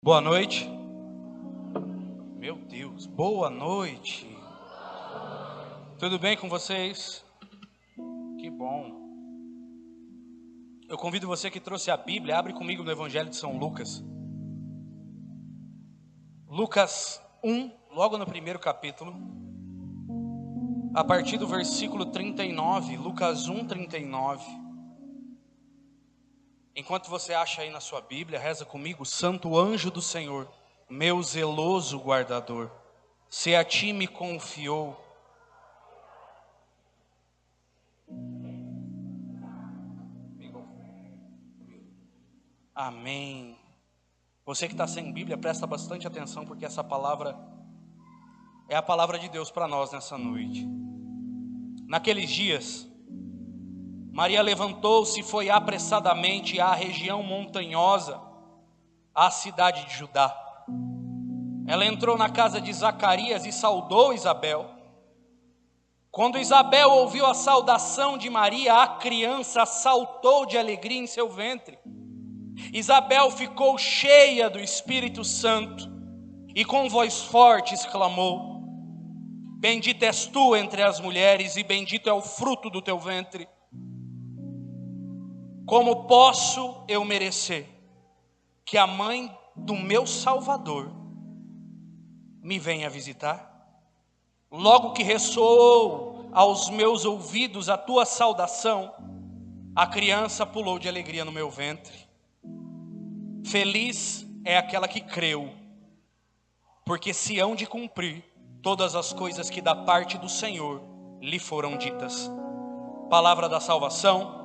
Boa noite. Meu Deus, boa noite. Tudo bem com vocês? Que bom. Eu convido você que trouxe a Bíblia, abre comigo no Evangelho de São Lucas. Lucas 1, logo no primeiro capítulo. A partir do versículo 39, Lucas 1, 39. Enquanto você acha aí na sua Bíblia, reza comigo: Santo anjo do Senhor, meu zeloso guardador, se a ti me confiou. Amém. Você que está sem Bíblia, presta bastante atenção, porque essa palavra é a palavra de Deus para nós nessa noite. Naqueles dias, Maria levantou-se e foi apressadamente à região montanhosa, à cidade de Judá. Ela entrou na casa de Zacarias e saudou Isabel. Quando Isabel ouviu a saudação de Maria, a criança saltou de alegria em seu ventre. Isabel ficou cheia do Espírito Santo e com voz forte exclamou: Bendita és tu entre as mulheres e bendito é o fruto do teu ventre. Como posso eu merecer que a mãe do meu Salvador me venha visitar? Logo que ressoou aos meus ouvidos a tua saudação, a criança pulou de alegria no meu ventre. Feliz é aquela que creu, porque se hão de cumprir todas as coisas que da parte do Senhor lhe foram ditas. Palavra da salvação.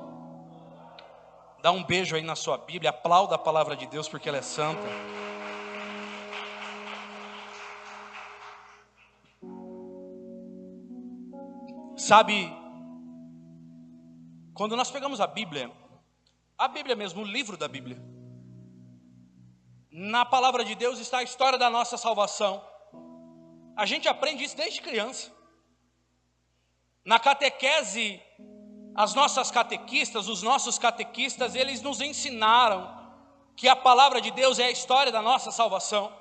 Dá um beijo aí na sua Bíblia, aplauda a palavra de Deus porque ela é santa. Sabe, quando nós pegamos a Bíblia mesmo, o livro da Bíblia, na palavra de Deus está a história da nossa salvação. A gente aprende isso desde criança. Na catequese, as nossas catequistas, os nossos catequistas, eles nos ensinaram que a palavra de Deus é a história da nossa salvação.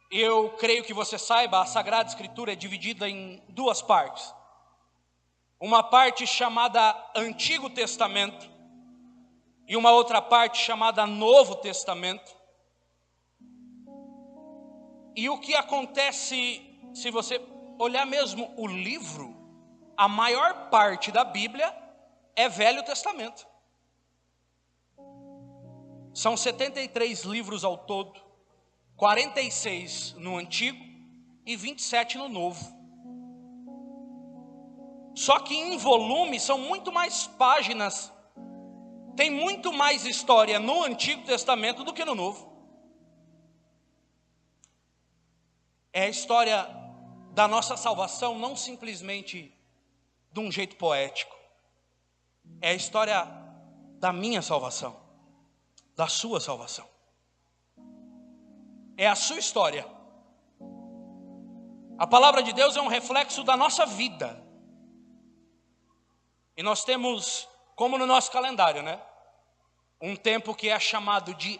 Eu creio que você saiba, a Sagrada Escritura é dividida em duas partes. Uma parte chamada Antigo Testamento e uma outra parte chamada Novo Testamento. E o que acontece, se você olhar mesmo o livro, a maior parte da Bíblia é Velho Testamento. São 73 livros ao todo, 46 no Antigo e 27 no Novo. Só que em volume são muito mais páginas, tem muito mais história no Antigo Testamento do que no Novo. É a história da nossa salvação, não simplesmente de um jeito poético. É a história da minha salvação, da sua salvação. É a sua história. A palavra de Deus é um reflexo da nossa vida. E nós temos, como no nosso calendário, né? Um tempo que é chamado de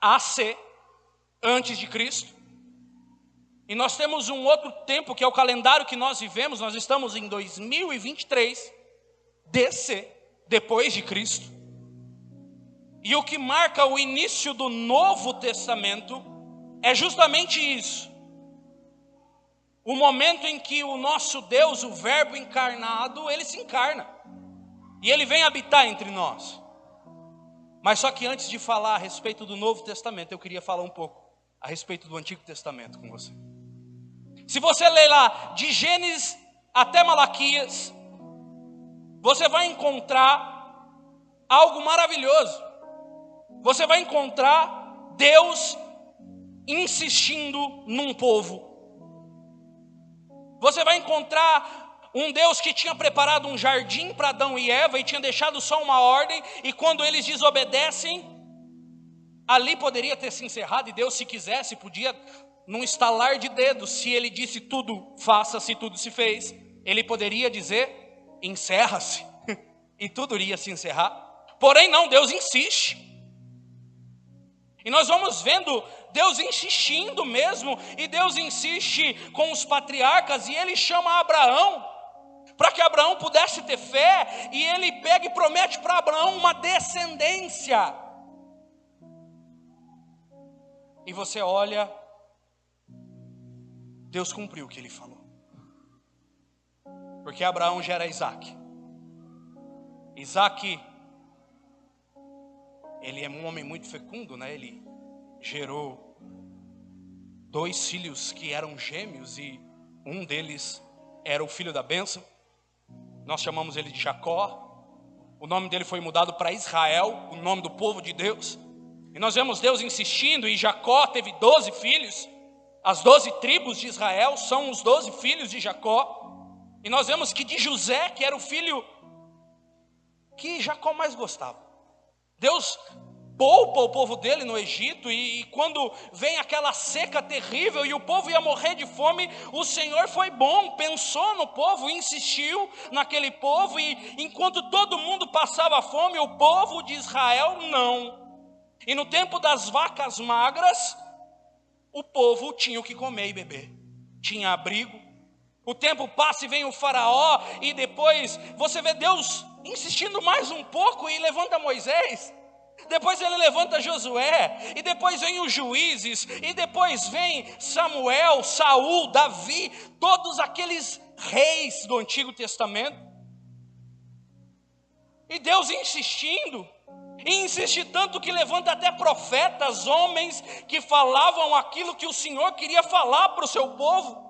AC, antes de Cristo. E nós temos um outro tempo que é o calendário que nós vivemos. Nós estamos em 2023, DC, depois de Cristo. E o que marca o início do Novo Testamento é justamente isso. O momento em que o nosso Deus, o Verbo encarnado, ele se encarna. E ele vem habitar entre nós. Mas só que antes de falar a respeito do Novo Testamento, eu queria falar um pouco a respeito do Antigo Testamento com você. Se você ler lá de Gênesis até Malaquias, você vai encontrar algo maravilhoso. Você vai encontrar Deus insistindo num povo. Você vai encontrar um Deus que tinha preparado um jardim para Adão e Eva e tinha deixado só uma ordem, e quando eles desobedecem, ali poderia ter se encerrado, e Deus, se quisesse, podia, num estalar de dedos, se ele disse tudo faça-se, tudo se fez, ele poderia dizer encerra-se, e tudo iria se encerrar. Porém não, Deus insiste. E nós vamos vendo Deus insistindo mesmo, e Deus insiste com os patriarcas, e ele chama Abraão, para que Abraão pudesse ter fé, e ele pega e promete para Abraão uma descendência. E você olha, Deus cumpriu o que ele falou. Porque Abraão gera Isaac. Isaac, ele é um homem muito fecundo, né? Ele gerou 2 filhos que eram gêmeos, e um deles era o filho da bênção. Nós chamamos ele de Jacó. O nome dele foi mudado para Israel, o nome do povo de Deus. E nós vemos Deus insistindo, e Jacó teve 12 filhos. As 12 tribos de Israel são os 12 filhos de Jacó. E nós vemos que de José, que era o filho que Jacó mais gostava, Deus poupa o povo dele no Egito, e quando vem aquela seca terrível e o povo ia morrer de fome, o Senhor foi bom, pensou no povo, insistiu naquele povo, e enquanto todo mundo passava fome, o povo de Israel não. E no tempo das vacas magras, o povo tinha o que comer e beber, tinha abrigo. O tempo passa e vem o faraó, e depois você vê Deus insistindo mais um pouco e levanta Moisés. Depois ele levanta Josué, e depois vem os juízes, e depois vem Samuel, Saul, Davi, todos aqueles reis do Antigo Testamento. E Deus insistindo, e insiste tanto que levanta até profetas, homens que falavam aquilo que o Senhor queria falar para o seu povo.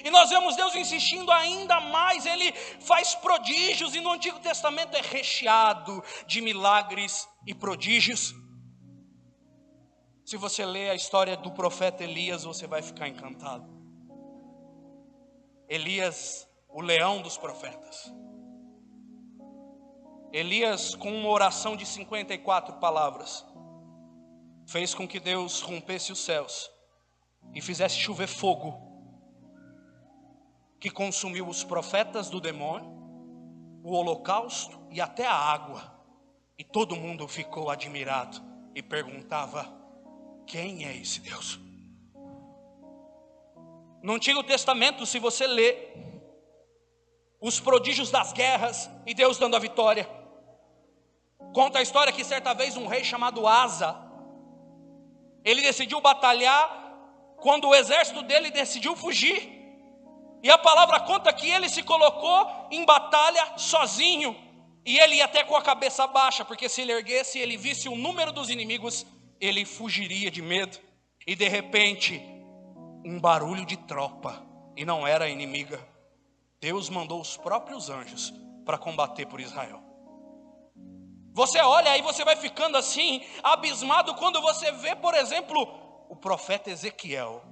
E nós vemos Deus insistindo ainda mais, ele faz prodígios, e no Antigo Testamento é recheado de milagres e prodígios. Se você ler a história do profeta Elias, você vai ficar encantado. Elias, o leão dos profetas. Elias, com uma oração de 54 palavras, fez com que Deus rompesse os céus e fizesse chover fogo, que consumiu os profetas do demônio, o holocausto e até a água. E todo mundo ficou admirado e perguntava: quem é esse Deus? No Antigo Testamento, se você lê os prodígios das guerras e Deus dando a vitória, conta a história que certa vez um rei chamado Asa, ele decidiu batalhar quando o exército dele decidiu fugir. E a palavra conta que ele se colocou em batalha sozinho, e ele ia até com a cabeça baixa, porque se ele erguesse e ele visse o número dos inimigos, ele fugiria de medo. E de repente, um barulho de tropa, e não era inimiga. Deus mandou os próprios anjos para combater por Israel. Você olha aí, você vai ficando assim, abismado, quando você vê, por exemplo, o profeta Ezequiel.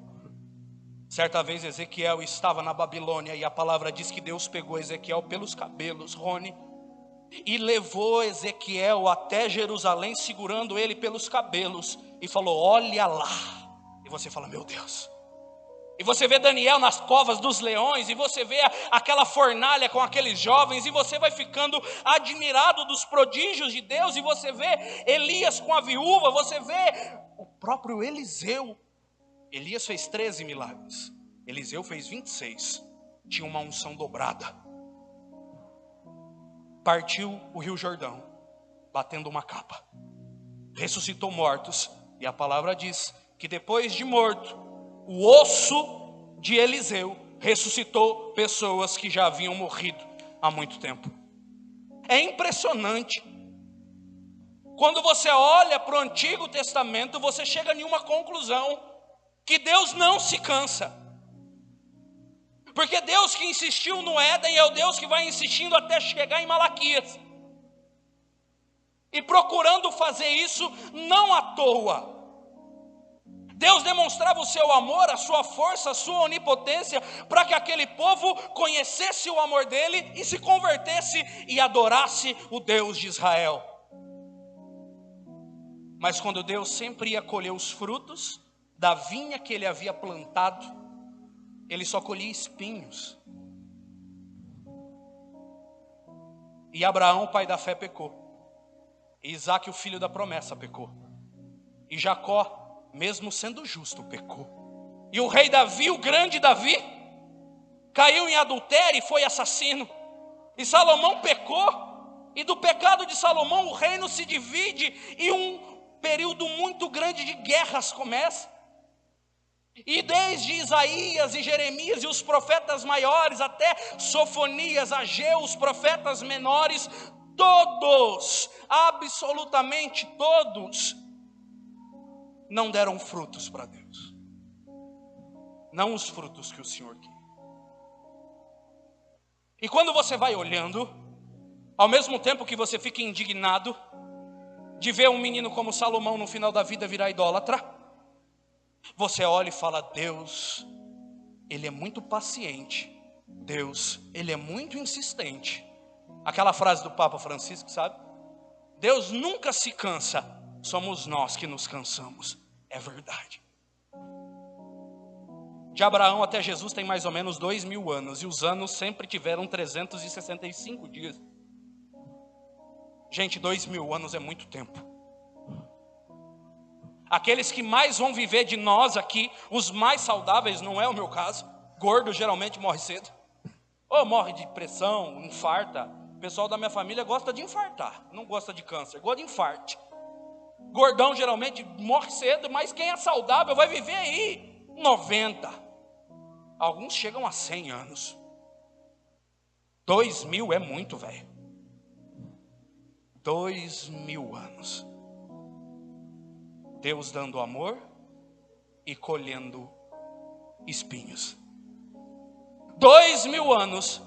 Certa vez Ezequiel estava na Babilônia, e a palavra diz que Deus pegou Ezequiel pelos cabelos, Rony, e levou Ezequiel até Jerusalém, segurando ele pelos cabelos, e falou: olha lá. E você fala: meu Deus. E você vê Daniel nas covas dos leões, e você vê aquela fornalha com aqueles jovens, e você vai ficando admirado dos prodígios de Deus, e você vê Elias com a viúva, você vê o próprio Eliseu. Elias fez 13 milagres, Eliseu fez 26, tinha uma unção dobrada. Partiu o rio Jordão, batendo uma capa, ressuscitou mortos, e a palavra diz que depois de morto, o osso de Eliseu ressuscitou pessoas que já haviam morrido há muito tempo. É impressionante. Quando você olha para o Antigo Testamento, você chega em uma conclusão: que Deus não se cansa. Porque Deus que insistiu no Éden é o Deus que vai insistindo até chegar em Malaquias. E procurando fazer isso não à toa. Deus demonstrava o seu amor, a sua força, a sua onipotência, para que aquele povo conhecesse o amor dele e se convertesse e adorasse o Deus de Israel. Mas quando Deus sempre ia colher os frutos da vinha que ele havia plantado, ele só colhia espinhos. E Abraão, pai da fé, pecou. E Isaac, o filho da promessa, pecou. E Jacó, mesmo sendo justo, pecou. E o rei Davi, o grande Davi, caiu em adultério e foi assassino. E Salomão pecou. E do pecado de Salomão o reino se divide. E um período muito grande de guerras começa. E desde Isaías e Jeremias e os profetas maiores até Sofonias, Ageu, os profetas menores, todos, absolutamente todos, não deram frutos para Deus. Não os frutos que o Senhor quer. E quando você vai olhando, ao mesmo tempo que você fica indignado de ver um menino como Salomão no final da vida virar idólatra, você olha e fala: Deus, Ele é muito paciente. Deus, Ele é muito insistente. Aquela frase do Papa Francisco, sabe? Deus nunca se cansa, somos nós que nos cansamos. É verdade. De Abraão até Jesus tem mais ou menos 2000 anos. E os anos sempre tiveram 365 dias. Gente, 2000 anos é muito tempo. Aqueles que mais vão viver de nós aqui, os mais saudáveis, não é o meu caso. Gordo geralmente morre cedo. Ou morre de pressão, infarta. O pessoal da minha família gosta de infartar. Não gosta de câncer, gosta de infarte. Gordão geralmente morre cedo, mas quem é saudável vai viver aí 90. Alguns chegam a 100 anos. 2000 é muito, velho. 2000 anos. Deus dando amor e colhendo espinhos. 2000 anos,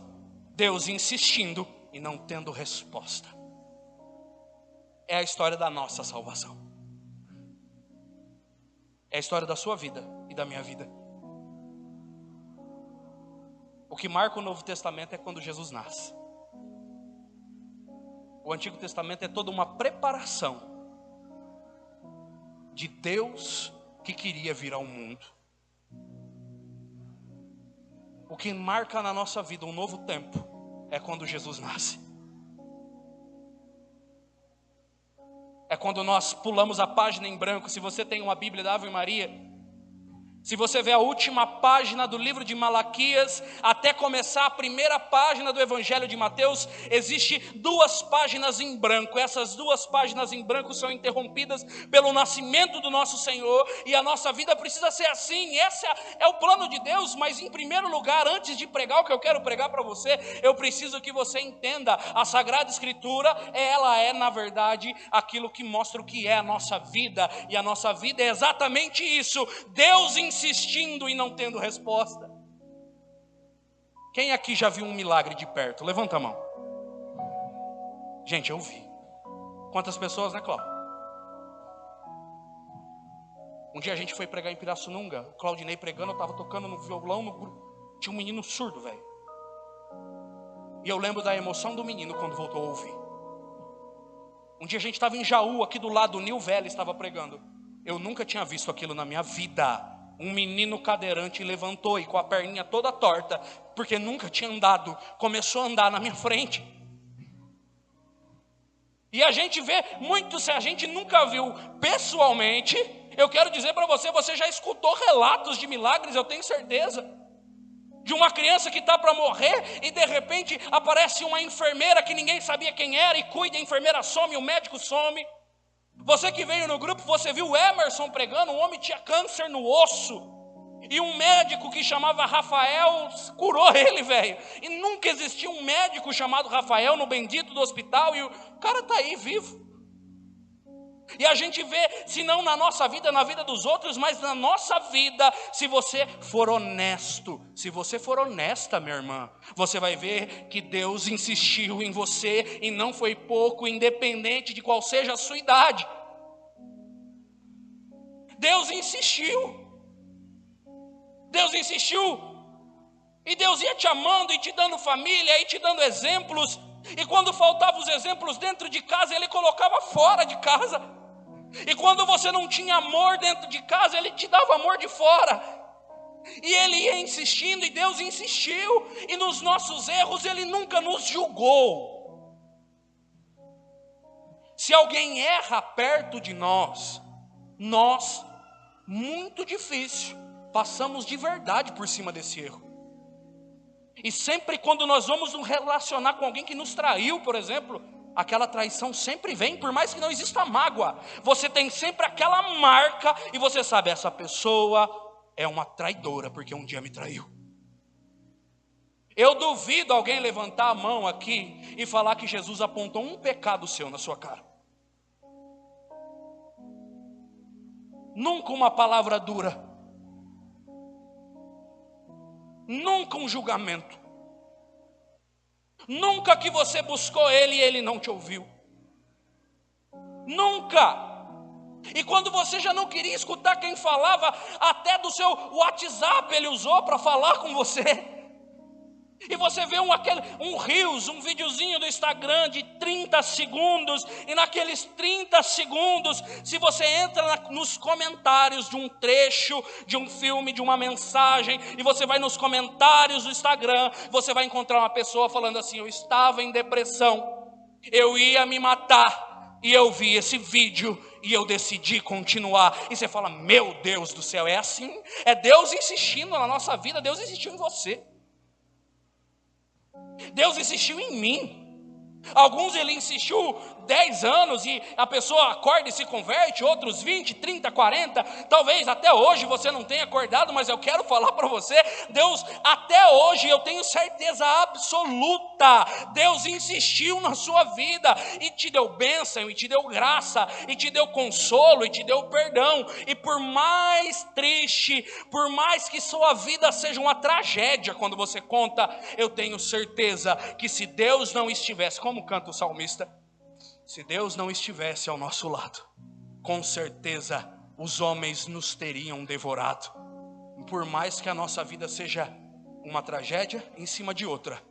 Deus insistindo e não tendo resposta. É a história da nossa salvação. É a história da sua vida e da minha vida. O que marca o Novo Testamento é quando Jesus nasce. O Antigo Testamento é toda uma preparação de Deus que queria vir ao mundo. O que marca na nossa vida um novo tempo é quando Jesus nasce. É quando nós pulamos a página em branco. Se você tem uma Bíblia da Ave Maria, se você vê a última página do livro de Malaquias, até começar a primeira página do Evangelho de Mateus, existe 2 páginas em branco. Essas 2 páginas em branco são interrompidas pelo nascimento do nosso Senhor, e a nossa vida precisa ser assim. Esse é o plano de Deus. Mas em primeiro lugar, antes de pregar o que eu quero pregar para você, eu preciso que você entenda: a Sagrada Escritura, ela é na verdade aquilo que mostra o que é a nossa vida, e a nossa vida é exatamente isso: Deus insistindo e não tendo resposta. Quem aqui já viu um milagre de perto? Levanta a mão. Gente, eu vi. Quantas pessoas, né, Cláudio? Um dia a gente foi pregar em Pirassununga. O Claudinei pregando, eu estava tocando no violão no grupo. Tinha um menino surdo, velho. E eu lembro da emoção do menino quando voltou a ouvir. Um dia a gente estava em Jaú, aqui do lado, o Nil Velho estava pregando. Eu nunca tinha visto aquilo na minha vida. Um menino cadeirante levantou e com a perninha toda torta, porque nunca tinha andado, começou a andar na minha frente. E a gente vê muito, se a gente nunca viu pessoalmente, eu quero dizer para você, você já escutou relatos de milagres, eu tenho certeza. De uma criança que está para morrer e de repente aparece uma enfermeira que ninguém sabia quem era e cuida, a enfermeira some, o médico some. Você que veio no grupo, você viu o Emerson pregando, um homem tinha câncer no osso. E um médico que chamava Rafael curou ele, velho. E nunca existiu um médico chamado Rafael no bendito do hospital, e o cara está aí vivo. E a gente vê, se não na nossa vida, na vida dos outros, mas na nossa vida, se você for honesto, se você for honesta, minha irmã, você vai ver que Deus insistiu em você e não foi pouco, independente de qual seja a sua idade. Deus insistiu. Deus insistiu. E Deus ia te amando e te dando família e te dando exemplos. E quando faltavam os exemplos dentro de casa, Ele colocava fora de casa. E quando você não tinha amor dentro de casa, Ele te dava amor de fora. E Ele ia insistindo, e Deus insistiu. E nos nossos erros Ele nunca nos julgou. Se alguém erra perto de nós nós, muito difícil, passamos de verdade por cima desse erro. E sempre quando nós vamos nos relacionar com alguém que nos traiu, por exemplo, aquela traição sempre vem, por mais que não exista mágoa, você tem sempre aquela marca e você sabe, essa pessoa é uma traidora porque um dia me traiu. Eu duvido alguém levantar a mão aqui e falar que Jesus apontou um pecado seu na sua cara. Nunca uma palavra dura, nunca um julgamento, nunca que você buscou ele e ele não te ouviu, nunca. E quando você já não queria escutar quem falava, até do seu WhatsApp ele usou para falar com você. E você vê um Reels, um videozinho do Instagram de 30 segundos, e naqueles 30 segundos, se você entra nos comentários de um trecho, de um filme, de uma mensagem, e você vai nos comentários do Instagram, você vai encontrar uma pessoa falando assim: eu estava em depressão, eu ia me matar, e eu vi esse vídeo, e eu decidi continuar. E você fala: meu Deus do céu, é assim? É Deus insistindo na nossa vida, Deus insistiu em você. Deus insistiu em mim. Alguns ele insistiu 10 anos e a pessoa acorda e se converte, outros 20, 30, 40, talvez até hoje você não tenha acordado, mas eu quero falar para você, Deus até hoje, eu tenho certeza absoluta, Deus insistiu na sua vida e te deu bênção, e te deu graça, e te deu consolo, e te deu perdão. E por mais triste, por mais que sua vida seja uma tragédia quando você conta, eu tenho certeza que se Deus não estivesse, como canta o salmista, se Deus não estivesse ao nosso lado, com certeza os homens nos teriam devorado. Por mais que a nossa vida seja uma tragédia em cima de outra,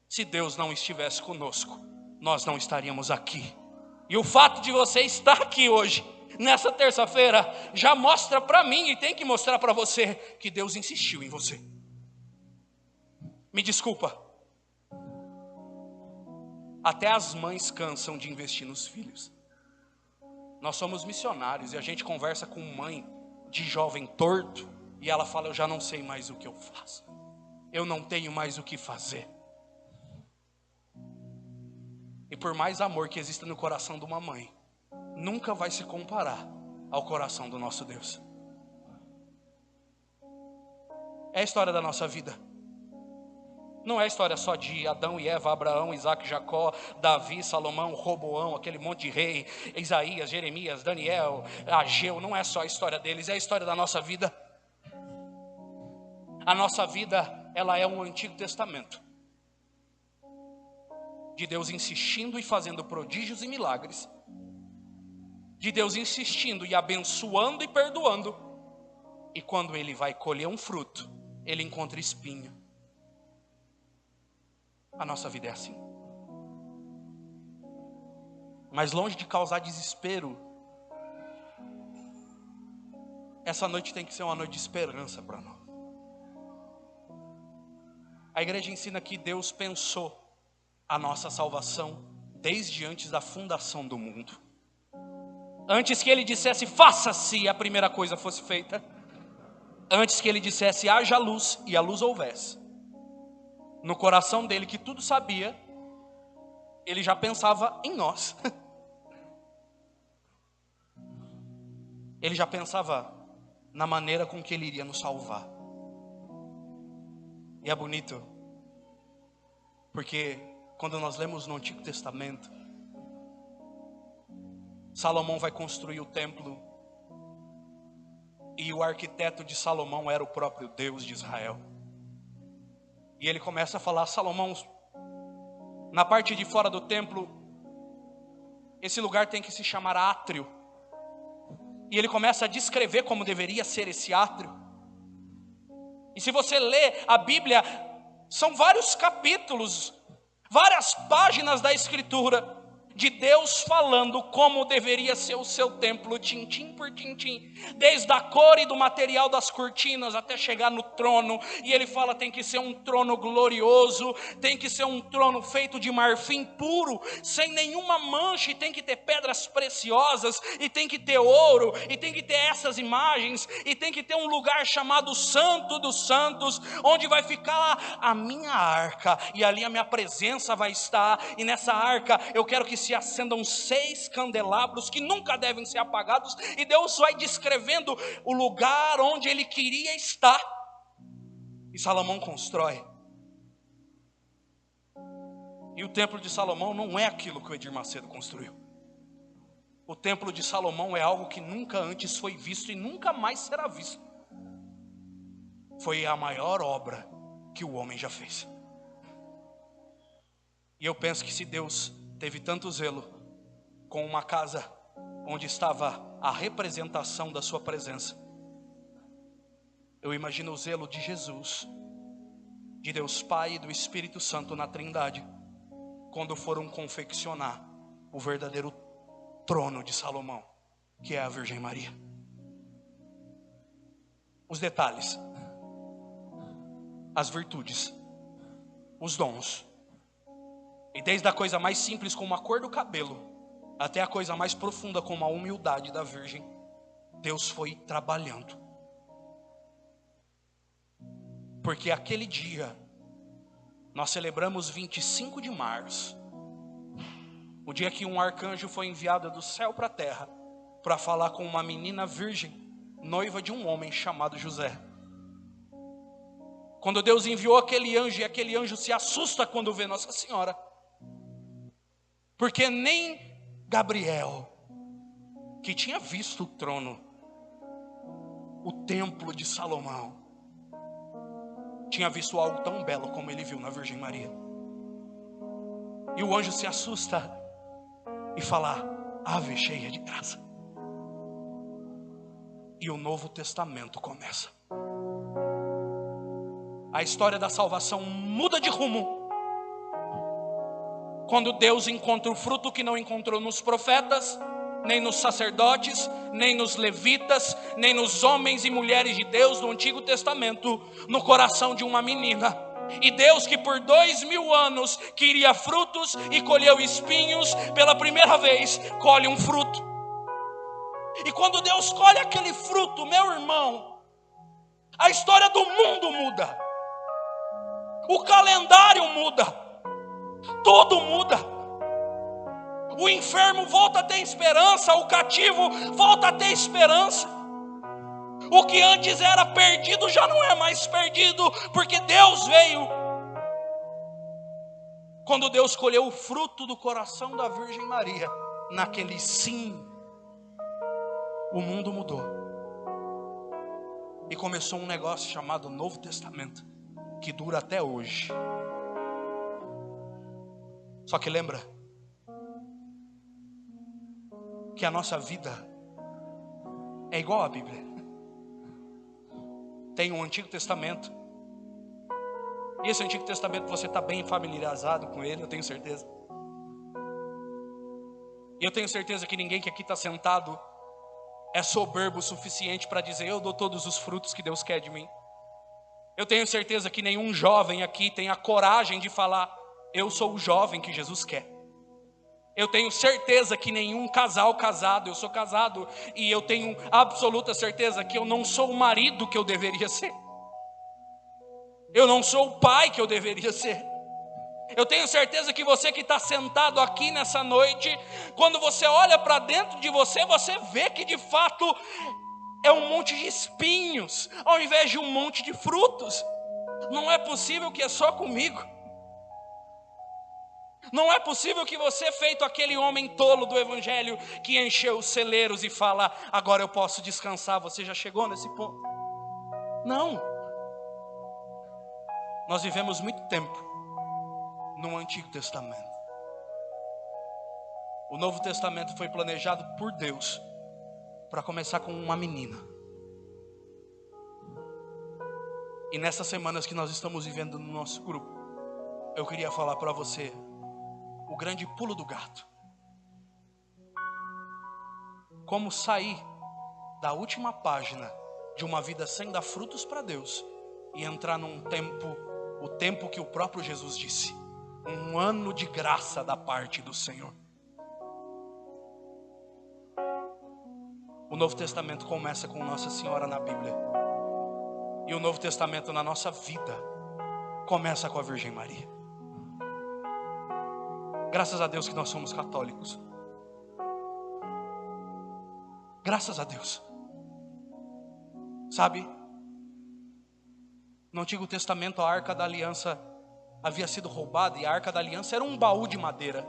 se Deus não estivesse conosco, nós não estaríamos aqui. E o fato de você estar aqui hoje, nessa terça-feira, já mostra para mim, e tem que mostrar para você, que Deus insistiu em você. Me desculpa, até as mães cansam de investir nos filhos. Nós somos missionários e a gente conversa com mãe de jovem torto e ela fala: eu já não sei mais o que eu faço, eu não tenho mais o que fazer. E por mais amor que exista no coração de uma mãe, nunca vai se comparar ao coração do nosso Deus. É a história da nossa vida. Não é a história só de Adão e Eva, Abraão, Isaac, Jacó, Davi, Salomão, Roboão, aquele monte de rei, Isaías, Jeremias, Daniel, Ageu. Não é só a história deles, é a história da nossa vida. A nossa vida, ela é um Antigo Testamento de Deus insistindo e fazendo prodígios e milagres, de Deus insistindo e abençoando e perdoando, e quando Ele vai colher um fruto, Ele encontra espinho. A nossa vida é assim. Mas longe de causar desespero, essa noite tem que ser uma noite de esperança para nós. A igreja ensina que Deus pensou a nossa salvação desde antes da fundação do mundo. Antes que Ele dissesse faça-se, a primeira coisa fosse feita. Antes que Ele dissesse haja luz e a luz houvesse. No coração dele, que tudo sabia, ele já pensava em nós. Ele já pensava na maneira com que ele iria nos salvar. E é bonito, porque quando nós lemos no Antigo Testamento, Salomão vai construir o templo, e o arquiteto de Salomão era o próprio Deus de Israel. E ele começa a falar: Salomão, na parte de fora do templo, esse lugar tem que se chamar átrio. E ele começa a descrever como deveria ser esse átrio. E se você lê a Bíblia, são vários capítulos, várias páginas da Escritura, de Deus falando como deveria ser o seu templo, tintim por tintim, desde a cor e do material das cortinas até chegar no trono. E ele fala: tem que ser um trono glorioso, tem que ser um trono feito de marfim puro, sem nenhuma mancha, e tem que ter pedras preciosas, e tem que ter ouro, e tem que ter essas imagens, e tem que ter um lugar chamado Santo dos Santos, onde vai ficar a minha arca, e ali a minha presença vai estar. E nessa arca eu quero que se acendam 6 candelabros que nunca devem ser apagados. E Deus vai descrevendo o lugar onde ele queria estar. E Salomão constrói. E o templo de Salomão não é aquilo que o Edir Macedo construiu. O templo de Salomão é algo que nunca antes foi visto e nunca mais será visto. Foi a maior obra que o homem já fez. E eu penso que se Deus teve tanto zelo com uma casa onde estava a representação da sua presença, eu imagino o zelo de Jesus, de Deus Pai e do Espírito Santo na Trindade, quando foram confeccionar o verdadeiro trono de Salomão, que é a Virgem Maria. Os detalhes, as virtudes, os dons, e desde a coisa mais simples como a cor do cabelo, até a coisa mais profunda como a humildade da Virgem, Deus foi trabalhando. Porque aquele dia, nós celebramos 25 de março, o dia que um arcanjo foi enviado do céu para a terra, para falar com uma menina virgem, noiva de um homem chamado José. Quando Deus enviou aquele anjo, e aquele anjo se assusta quando vê Nossa Senhora, porque nem Gabriel, que tinha visto o trono, o templo de Salomão, tinha visto algo tão belo como ele viu na Virgem Maria. E o anjo se assusta e fala: ave cheia de graça. E o Novo Testamento começa. A história da salvação muda de rumo quando Deus encontra o fruto que não encontrou nos profetas, nem nos sacerdotes, nem nos levitas, nem nos homens e mulheres de Deus do Antigo Testamento, no coração de uma menina. E Deus, que por 2000 anos queria frutos e colheu espinhos, pela primeira vez colhe um fruto. E quando Deus colhe aquele fruto, meu irmão, a história do mundo muda, o calendário muda, tudo muda. O enfermo volta a ter esperança, o cativo volta a ter esperança. O que antes era perdido já não é mais perdido, porque Deus veio. Quando Deus colheu o fruto do coração da Virgem Maria, naquele sim, o mundo mudou. E começou um negócio chamado Novo Testamento, que dura até hoje. Só que lembra que a nossa vida é igual à Bíblia. Tem um Antigo Testamento, e esse Antigo Testamento você está bem familiarizado com ele, eu tenho certeza. E eu tenho certeza que ninguém que aqui está sentado é soberbo o suficiente para dizer: eu dou todos os frutos que Deus quer de mim. Eu tenho certeza que nenhum jovem aqui tem a coragem de falar: eu sou o jovem que Jesus quer. Eu tenho certeza que nenhum casal casado, eu sou casado, e eu tenho absoluta certeza que eu não sou o marido que eu deveria ser. Eu não sou o pai que eu deveria ser. Eu tenho certeza que você que está sentado aqui nessa noite, quando você olha para dentro de você, você vê que de fato é um monte de espinhos, ao invés de um monte de frutos. Não é possível que é só comigo. Não é possível que você, feito aquele homem tolo do evangelho, que encheu os celeiros e fala: agora eu posso descansar, você já chegou nesse ponto. Não. Nós vivemos muito tempo no Antigo Testamento. O Novo Testamento foi planejado por Deus para começar com uma menina. E nessas semanas que nós estamos vivendo no nosso grupo, eu queria falar para você o grande pulo do gato como sair da última página de uma vida sem dar frutos para Deus e entrar num tempo, o tempo que o próprio Jesus disse, um ano de graça da parte do Senhor. O Novo Testamento começa com Nossa Senhora na Bíblia. E o Novo Testamento na nossa vida começa com a Virgem Maria. Graças a Deus que nós somos católicos. Graças a Deus. Sabe, no Antigo Testamento a Arca da Aliança havia sido roubada, e a Arca da Aliança era um baú de madeira.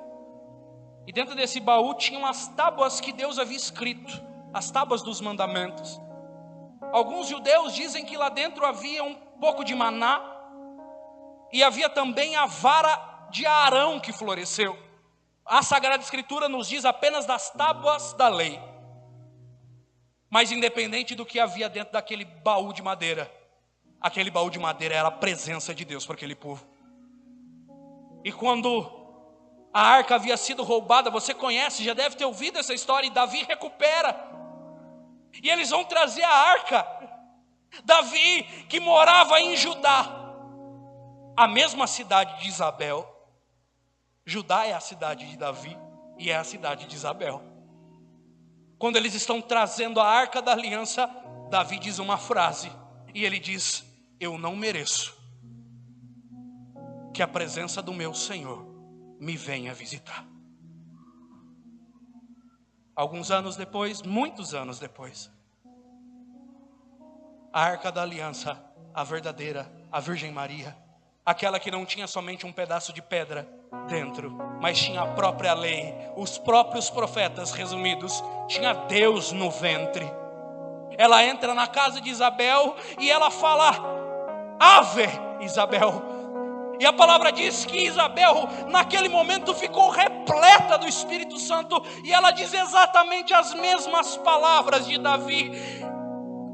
E dentro desse baú tinham as tábuas que Deus havia escrito, as tábuas dos mandamentos. Alguns judeus dizem que lá dentro havia um pouco de maná, e havia também a vara de Arão que floresceu. A Sagrada Escritura nos diz apenas das tábuas da lei. Mas independente do que havia dentro daquele baú de madeira, aquele baú de madeira era a presença de Deus para aquele povo. E quando a arca havia sido roubada, você conhece, já deve ter ouvido essa história, e Davi recupera. E eles vão trazer a arca. Davi, que morava em Judá, a mesma cidade de Isabel. Judá é a cidade de Davi e é a cidade de Isabel. Quando eles estão trazendo a Arca da Aliança, Davi diz uma frase, e ele diz: eu não mereço que a presença do meu Senhor me venha visitar. Alguns anos depois, muitos anos depois, a Arca da Aliança, a verdadeira, a Virgem Maria, aquela que não tinha somente um pedaço de pedra dentro, mas tinha a própria lei, os próprios profetas resumidos, tinha Deus no ventre. Ela entra na casa de Isabel e ela fala: Ave Isabel. E a palavra diz que Isabel naquele momento ficou repleta do Espírito Santo, e ela diz exatamente as mesmas palavras de Davi: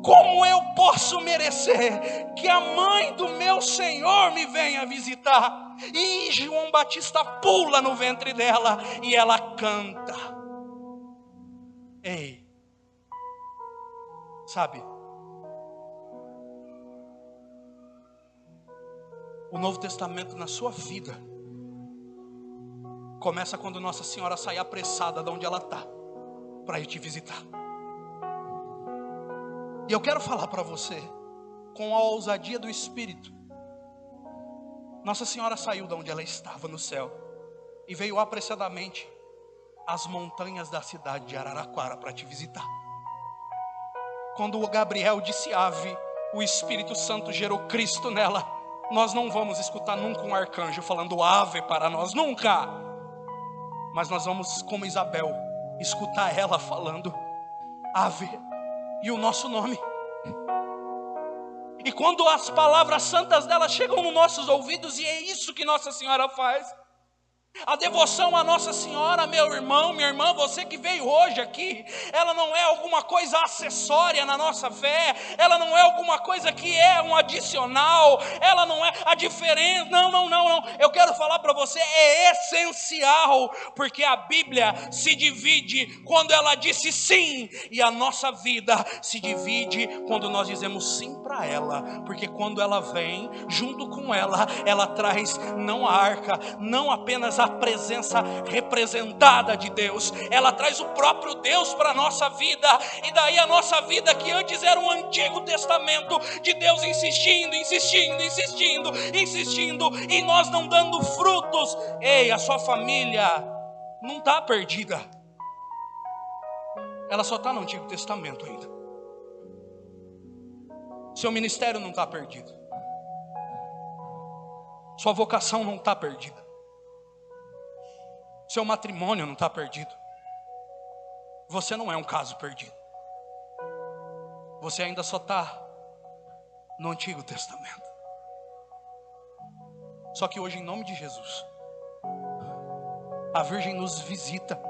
como eu posso merecer que a mãe do meu Senhor me venha visitar? E João Batista pula no ventre dela e ela canta. Ei, sabe, o Novo Testamento na sua vida começa quando Nossa Senhora sai apressada de onde ela está para ir te visitar. E eu quero falar para você, com a ousadia do Espírito, Nossa Senhora saiu de onde ela estava no céu e veio apressadamente às montanhas da cidade de Araraquara para te visitar. Quando o Gabriel disse ave, o Espírito Santo gerou Cristo nela. Nós não vamos escutar nunca um arcanjo falando ave para nós, nunca. Mas nós vamos, como Isabel, escutar ela falando ave e o nosso nome. E quando as palavras santas dela chegam nos nossos ouvidos, e é isso que Nossa Senhora faz. A devoção a Nossa Senhora, meu irmão, minha irmã, você que veio hoje aqui, ela não é alguma coisa acessória na nossa fé, ela não é alguma coisa que é um adicional, ela não é a diferença, não. Eu quero falar para você, é essencial, porque a Bíblia se divide quando ela disse sim, e a nossa vida se divide quando nós dizemos sim para ela, porque quando ela vem, junto com ela, ela traz não a arca, não apenas a presença representada de Deus, ela traz o próprio Deus para a nossa vida. E daí a nossa vida, que antes era um Antigo Testamento de Deus insistindo, e nós não dando frutos. Ei, a sua família não está perdida, ela só está no Antigo Testamento ainda. Seu ministério não está perdido, sua vocação não está perdida, seu matrimônio não está perdido. Você não é um caso perdido. Você ainda só está no Antigo Testamento. Só que hoje, em nome de Jesus, a Virgem nos visita.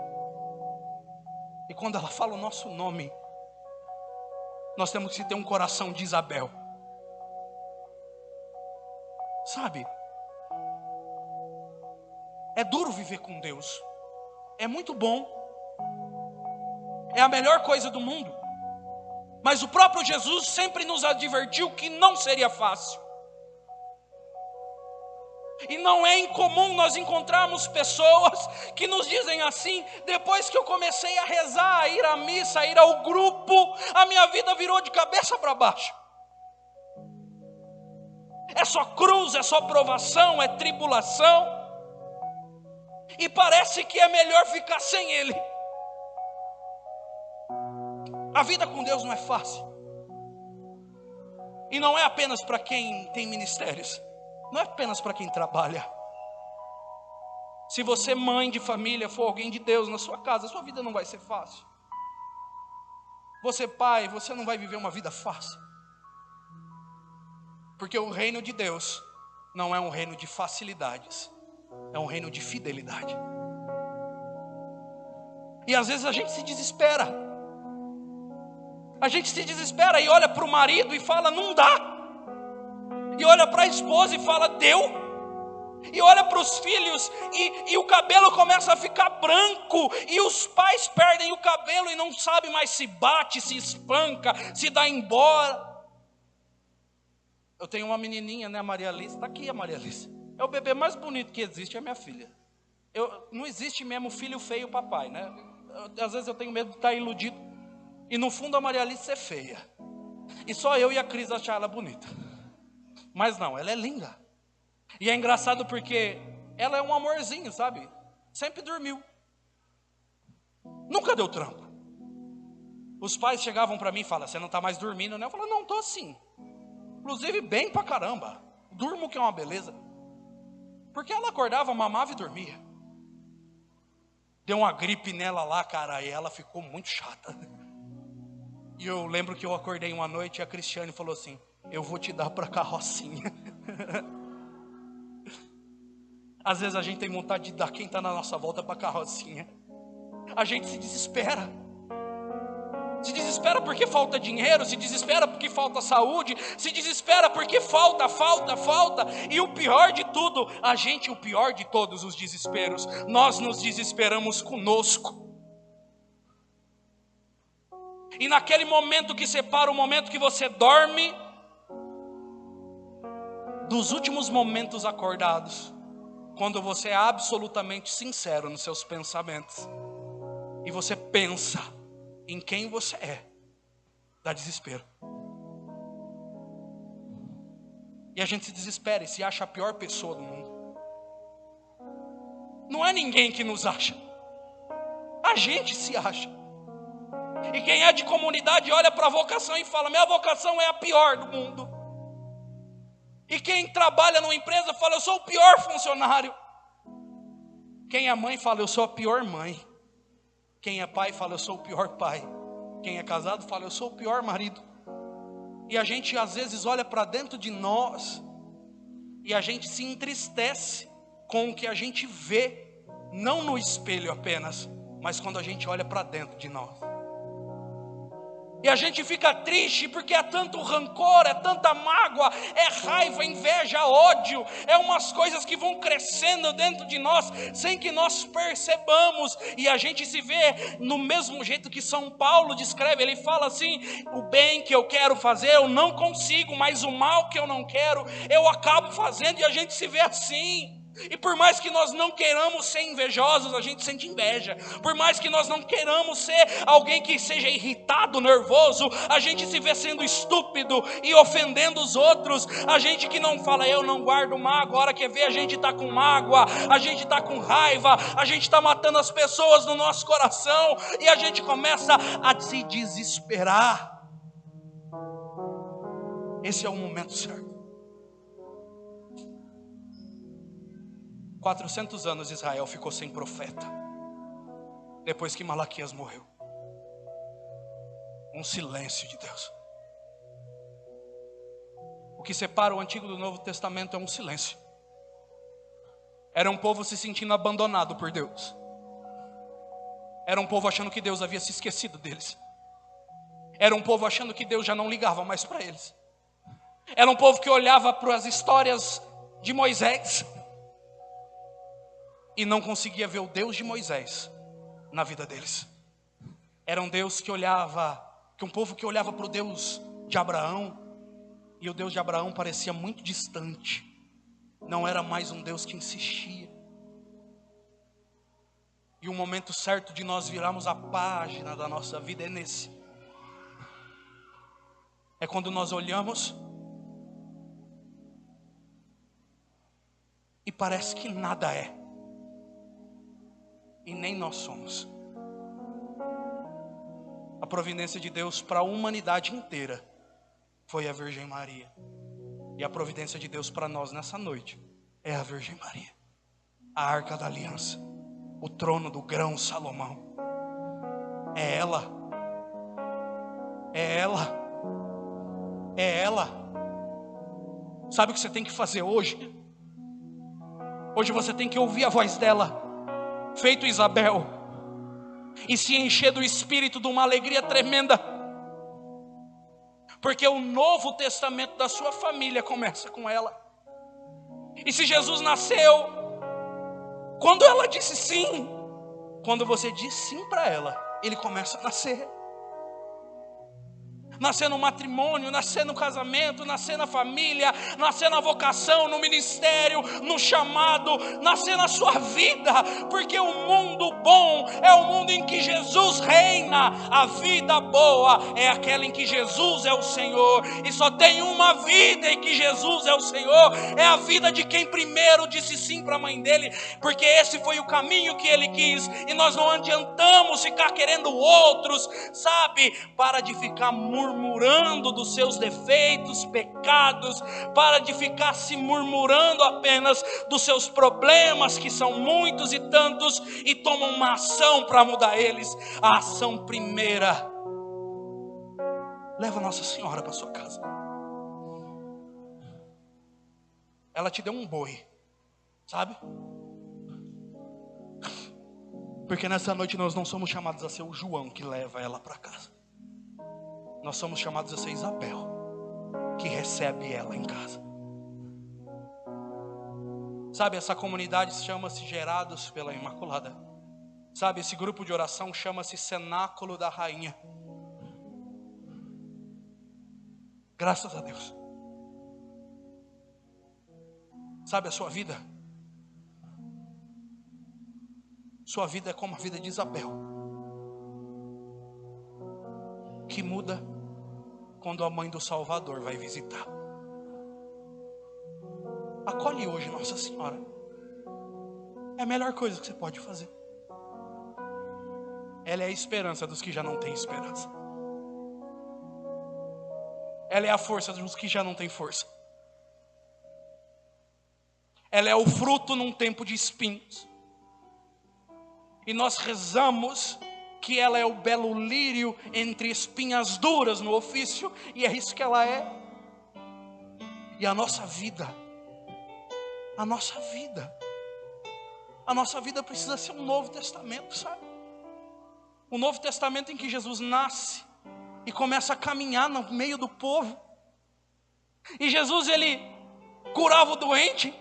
E quando ela fala o nosso nome, nós temos que ter um coração de Isabel. Sabe, é duro viver com Deus. É muito bom. é a melhor coisa do mundo. Mas o próprio Jesus sempre nos advertiu que não seria fácil. E não é incomum nós encontrarmos pessoas que nos dizem assim: depois que eu comecei a rezar, a ir à missa, a ir ao grupo, a minha vida virou de cabeça para baixo. É só cruz, é só provação, é tribulação. E parece que é melhor ficar sem Ele. A vida com Deus não é fácil. E não é apenas para quem tem ministérios. Não é apenas para quem trabalha. Se você, mãe de família, for alguém de Deus na sua casa, a sua vida não vai ser fácil. Você, pai, você não vai viver uma vida fácil. Porque o reino de Deus não é um reino de facilidades. É um reino de fidelidade. E às vezes a gente se desespera. A gente se desespera e olha para o marido e fala: não dá. E olha para a esposa e fala: deu. E olha para os filhos e o cabelo começa a ficar branco. E os pais perdem o cabelo e não sabem mais se bate, se espanca, se dá embora. Eu tenho uma menininha, né, a Maria Alice. Está aqui a Maria Alice. É o bebê mais bonito que existe, é minha filha. Não existe mesmo filho feio papai, né? Às vezes eu tenho medo de estar iludido. E no fundo a Maria Alice é feia. E só eu e a Cris achar ela bonita. Mas não, ela é linda. E é engraçado porque ela é um amorzinho, sabe? Sempre dormiu. Nunca deu trampo. Os pais chegavam para mim e falavam: você não está mais dormindo, né? Eu falava: não, estou sim. Inclusive bem pra caramba. Durmo que é uma beleza. Porque ela acordava, mamava e dormia. Deu uma gripe nela lá, cara, e ela ficou muito chata. E eu lembro que eu acordei uma noite e a Cristiane falou assim: eu vou te dar para carrocinha. Às vezes a gente tem vontade de dar quem está na nossa volta para carrocinha. A gente se desespera. Se desespera porque falta dinheiro, se desespera porque falta saúde, se desespera porque falta. E o pior de tudo, o pior de todos os desesperos, nós nos desesperamos conosco. E naquele momento que separa o momento que você dorme dos últimos momentos acordados, quando você é absolutamente sincero nos seus pensamentos e você pensa em quem você é, dá desespero. E a gente se desespera e se acha a pior pessoa do mundo. Não é ninguém que nos acha, a gente se acha. E quem é de comunidade olha para a vocação e fala: minha vocação é a pior do mundo. E quem trabalha numa empresa fala: eu sou o pior funcionário. Quem é mãe fala: eu sou a pior mãe. Quem é pai fala: eu sou o pior pai. Quem é casado fala: eu sou o pior marido. E a gente às vezes olha para dentro de nós e a gente se entristece com o que a gente vê, não no espelho apenas, mas quando a gente olha para dentro de nós. E a gente fica triste porque é tanto rancor, é tanta mágoa, é raiva, inveja, ódio. É umas coisas que vão crescendo dentro de nós sem que nós percebamos. E a gente se vê no mesmo jeito que São Paulo descreve. Ele fala assim: o bem que eu quero fazer eu não consigo, mas o mal que eu não quero eu acabo fazendo. E a gente se vê assim. E por mais que nós não queiramos ser invejosos, a gente sente inveja. Por mais que nós não queiramos ser alguém que seja irritado, nervoso, a gente se vê sendo estúpido e ofendendo os outros. A gente que não fala: eu não guardo mágoa, a hora que vê a gente está com mágoa, a gente está com raiva, a gente está matando as pessoas no nosso coração. E a gente começa a se desesperar. Esse é o momento certo. 400 anos Israel ficou sem profeta, depois que Malaquias morreu. Um silêncio de Deus. O que separa o Antigo do Novo Testamento é um silêncio. Era um povo se sentindo abandonado por Deus. Era um povo achando que Deus havia se esquecido deles. Era um povo achando que Deus já não ligava mais para eles. Era um povo que olhava para as histórias de Moisés e não conseguia ver o Deus de Moisés na vida deles. Era um Deus que um povo que olhava para o Deus de Abraão, e o Deus de Abraão parecia muito distante. Não era mais um Deus que insistia. E o momento certo de nós virarmos a página da nossa vida é nesse. É quando nós olhamos e parece que nada é. E nem nós somos. A providência de Deus para a humanidade inteira foi a Virgem Maria. E a providência de Deus para nós nessa noite é a Virgem Maria. A Arca da Aliança. O trono do grão Salomão. É ela. É ela. É ela. Sabe o que você tem que fazer hoje? Hoje você tem que ouvir a voz dela, feito Isabel, e se encher do Espírito de uma alegria tremenda. Porque o Novo Testamento da sua família começa com ela. E se Jesus nasceu quando ela disse sim, quando você diz sim para ela, ele começa a nascer. Nascer no matrimônio, nascer no casamento, nascer na família, nascer na vocação, no ministério, no chamado, nascer na sua vida, porque o mundo bom é o mundo em que Jesus reina. A vida boa é aquela em que Jesus é o Senhor, e só tem uma vida em que Jesus é o Senhor, é a vida de quem primeiro disse sim para a mãe dele, porque esse foi o caminho que ele quis, e nós não adiantamos ficar querendo outros, sabe? Para de ficar murmurando dos seus defeitos, pecados, para de ficar se murmurando apenas dos seus problemas, que são muitos e tantos, e toma uma ação para mudar eles. A ação primeira: leva Nossa Senhora para sua casa. Ela te deu um boi, sabe? Porque nessa noite nós não somos chamados a ser o João que leva ela para casa. Nós somos chamados a ser Isabel, que recebe ela em casa. Sabe, essa comunidade chama-se Gerados pela Imaculada. Sabe, esse grupo de oração chama-se Cenáculo da Rainha. Graças a Deus. Sabe a sua vida? Sua vida é como a vida de Isabel, que muda quando a mãe do Salvador vai visitar. Acolhe hoje Nossa Senhora. É a melhor coisa que você pode fazer. Ela é a esperança dos que já não têm esperança. Ela é a força dos que já não têm força. Ela é o fruto num tempo de espinhos. E nós rezamos que ela é o belo lírio entre espinhas duras no ofício, e é isso que ela é. E a nossa vida precisa ser um Novo Testamento, sabe? Um Novo Testamento em que Jesus nasce e começa a caminhar no meio do povo. E Jesus, ele curava o doente.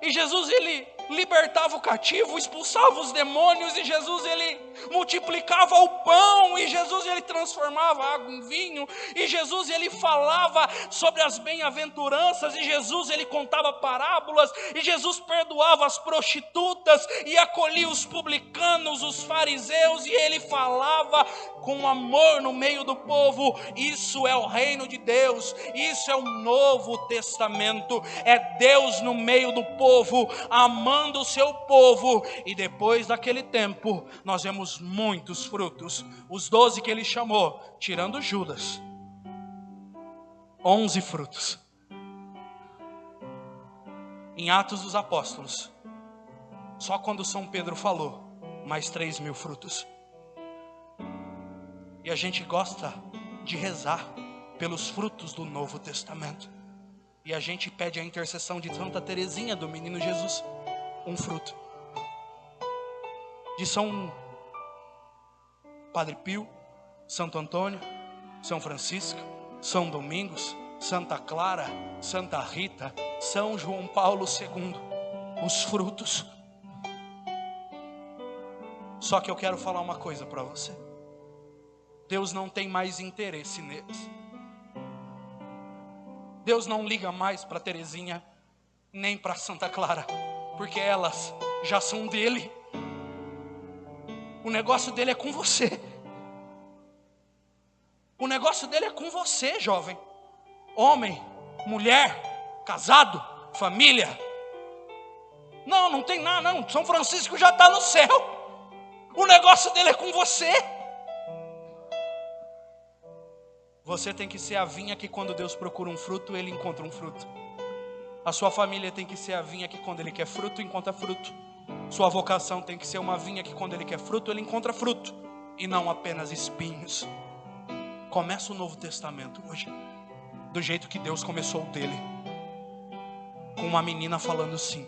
E Jesus, ele libertava o cativo, expulsava os demônios, e Jesus, ele multiplicava o pão, e Jesus, ele transformava a água em vinho, e Jesus, ele falava sobre as bem-aventuranças, e Jesus, ele contava parábolas, e Jesus perdoava as prostitutas, e acolhia os publicanos, os fariseus, e ele falava com amor no meio do povo. Isso é o reino de Deus, isso é o Novo Testamento, é Deus no meio do povo, amando o seu povo. E depois daquele tempo nós vemos muitos frutos. Os 12 que ele chamou, tirando Judas, 11 frutos. Em Atos dos Apóstolos, só quando São Pedro falou, mais 3.000 frutos. E a gente gosta de rezar pelos frutos do Novo Testamento, e a gente pede a intercessão de Santa Teresinha do Menino Jesus, um fruto. De São Padre Pio, Santo Antônio, São Francisco, São Domingos, Santa Clara, Santa Rita, São João Paulo II, os frutos. Só que eu quero falar uma coisa para você. Deus não tem mais interesse neles. Deus não liga mais para Terezinha, nem para Santa Clara, porque elas já são dele. O negócio dele é com você. O negócio dele é com você, jovem. Homem, mulher, casado, família. Não, não tem nada não. São Francisco já está no céu. O negócio dele é com você. Você tem que ser a vinha que quando Deus procura um fruto, Ele encontra um fruto. A sua família tem que ser a vinha que quando Ele quer fruto, encontra fruto. Sua vocação tem que ser uma vinha que quando Ele quer fruto, Ele encontra fruto. E não apenas espinhos. Começa o Novo Testamento hoje do jeito que Deus começou o dele, com uma menina falando sim.